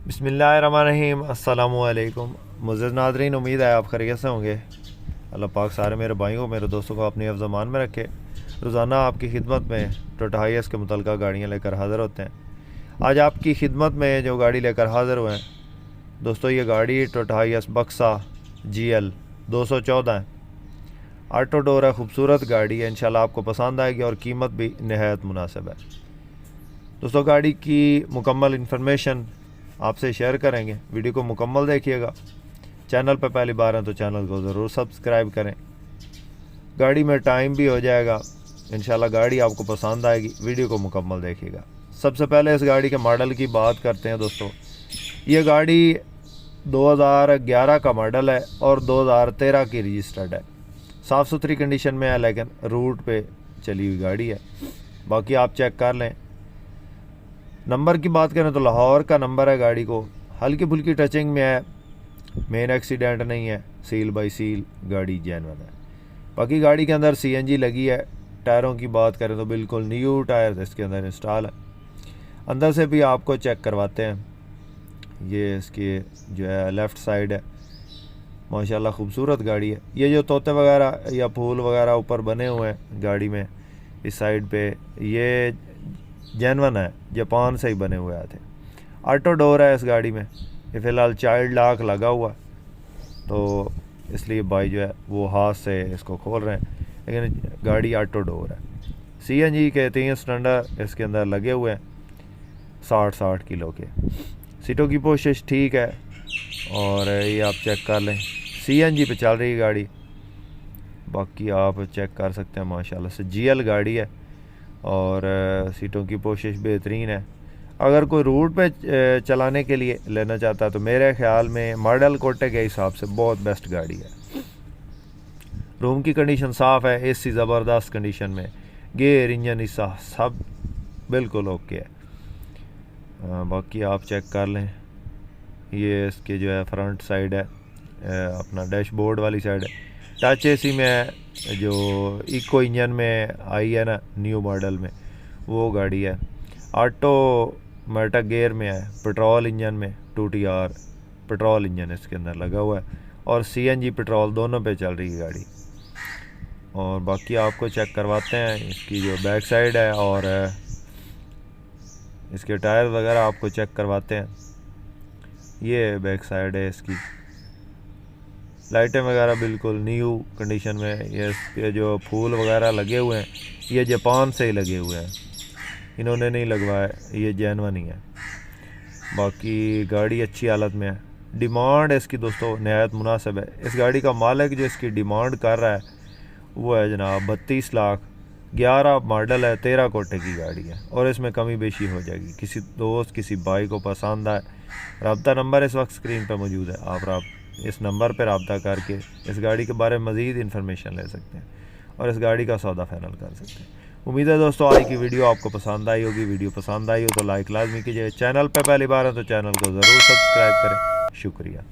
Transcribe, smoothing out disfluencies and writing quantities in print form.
बिस्मिल्लाहिर्रहमानिर्रहीम। अस्सलामुअलैकुम मुअज़्ज़ज़ नाज़रीन, उम्मीद है आप खैरियत से होंगे। अल्लाह पाक सारे मेरे भाइयों मेरे दोस्तों को अपनी हिफ़्ज़-ए-मान में रखे। रोज़ाना आपकी खिदमत में टोयोटा हाइएस के मुतल्लिक़ा गाड़ियाँ लेकर हाज़िर होते हैं। आज आपकी खिदमत में जो गाड़ी लेकर हाज़िर हुए हैं दोस्तों, ये गाड़ी टोयोटा हाइएस बक्सा GL 214 है। ऑटो डोर है, खूबसूरत गाड़ी है, इंशाल्लाह आपको पसंद आएगी और कीमत भी नहायत मुनासिब है। दोस्तों, गाड़ी की मुकम्मल इन्फॉर्मेशन आपसे शेयर करेंगे, वीडियो को मुकम्मल देखिएगा। चैनल पर पहली बार हैं तो चैनल को ज़रूर सब्सक्राइब करें। गाड़ी में टाइम भी हो जाएगा, इंशाल्लाह गाड़ी आपको पसंद आएगी, वीडियो को मुकम्मल देखिएगा। सबसे पहले इस गाड़ी के मॉडल की बात करते हैं दोस्तों। ये गाड़ी 2011 का मॉडल है और 2013 की रजिस्टर्ड है। साफ़ सुथरी कंडीशन में है, लेकिन रूट पे चली हुई गाड़ी है। बाकी आप चेक कर लें। नंबर की बात करें तो लाहौर का नंबर है गाड़ी को, हल्की फुल्की टचिंग में है, मेन एक्सीडेंट नहीं है, सील बाई सील गाड़ी जेन्युइन है। बाकी गाड़ी के अंदर CNG लगी है। टायरों की बात करें तो बिल्कुल न्यू टायर इसके अंदर इंस्टॉल है। अंदर से भी आपको चेक करवाते हैं। ये इसकी जो है लेफ़्ट साइड है, माशाल्लाह खूबसूरत गाड़ी है। ये जो तोते वगैरह या फूल वगैरह ऊपर बने हुए हैं गाड़ी में इस साइड पे, ये जेन्युइन है, जापान से ही बने हुए आए थे। ऑटो डोर है इस गाड़ी में। ये फ़िलहाल चाइल्ड लॉक लगा हुआ है, तो इसलिए भाई जो है वो हाथ से इसको खोल रहे हैं, लेकिन गाड़ी ऑटो डोर है। CNG के 3 सिलेंडर इसके अंदर लगे हुए हैं, 60 किलो के। सीटों की पोशिश ठीक है और ये आप चेक कर लें, CNG पे चल रही है गाड़ी। बाकी आप चेक कर सकते हैं, माशाल्लाह से GL गाड़ी है और सीटों की पोशिश बेहतरीन है। अगर कोई रूट पे चलाने के लिए लेना चाहता है तो मेरे ख्याल में मॉडल कोटे के हिसाब से बहुत बेस्ट गाड़ी है। रूम की कंडीशन साफ़ है, AC ज़बरदस्त कंडीशन में, गेयर इंजन हिस्सा सब बिल्कुल ओके है। बाकी आप चेक कर लें। ये इसके जो है फ्रंट साइड है, अपना डैशबोर्ड वाली साइड है, टच AC में है, जो इको इंजन में आई है ना न्यू मॉडल में, वो गाड़ी है। ऑटोमेटिक गियर में है, पेट्रोल इंजन में 2TR पेट्रोल इंजन इसके अंदर लगा हुआ है और CNG पेट्रोल दोनों पे चल रही है गाड़ी। और बाकी आपको चेक करवाते हैं इसकी जो बैक साइड है और इसके टायर वगैरह आपको चेक करवाते हैं। ये बैक साइड है इसकी, लाइटें वगैरह बिल्कुल न्यू कंडीशन में। ये जो फूल वगैरह लगे हुए हैं ये जापान से ही लगे हुए हैं, इन्होंने नहीं लगवाया, ये जेन्युइन ही है। बाकी गाड़ी अच्छी हालत में है। डिमांड इसकी दोस्तों नहायत मुनासिब है। इस गाड़ी का मालिक जो इसकी डिमांड कर रहा है वो है जनाब 32 लाख। 11 मॉडल है, 13 कोटे की गाड़ी है और इसमें कमी बेशी हो जाएगी। किसी दोस्त किसी भाई को पसंद आए, रब्ता नंबर इस वक्त स्क्रीन पर मौजूद है, आप इस नंबर पर रब्ता करके इस गाड़ी के बारे में मज़ीद इन्फॉर्मेशन ले सकते हैं और इस गाड़ी का सौदा फाइनल कर सकते हैं। उम्मीद है दोस्तों आज की वीडियो आपको पसंद आई होगी। वीडियो पसंद आई हो तो लाइक लाजमी कीजिए। चैनल पर पहली बार है तो चैनल को ज़रूर सब्सक्राइब करें। शुक्रिया।